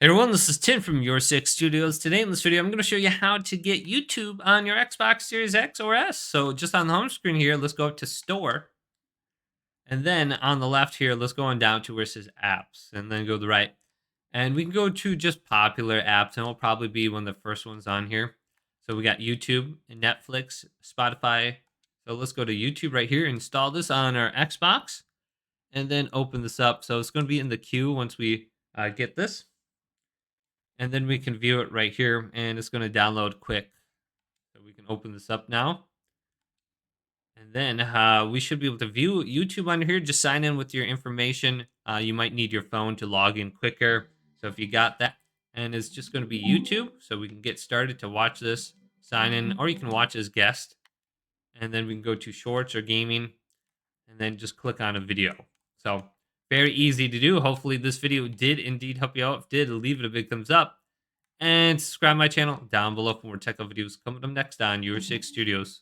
Everyone, this is Tim from Your Six Studios. Today in this video, I'm going to show you how to get YouTube on your Xbox Series X or S. So just on the home screen here, let's go up to Store. And then on the left here, let's go on down to where it says Apps. And then go to the right. And we can go to just popular apps. And it'll probably be one of the first ones on here. So we got YouTube, Netflix, Spotify. So let's go to YouTube right here. Install this on our Xbox. And then open this up. So it's going to be in the queue once we get this. And then we can view it right here, and it's going to download quick. So we can open this up now. And then we should be able to view YouTube on here. Just sign in with your information. You might need your phone to log in quicker. So if you got that, and it's just going to be YouTube. So we can get started to watch this, sign in, or you can watch as guest. And then we can go to shorts or gaming, and then just click on a video. So very easy to do. Hopefully this video did indeed help you out. If it did, leave it a big thumbs up. And subscribe to my channel down below for more tech videos coming up next on Your Six Studios.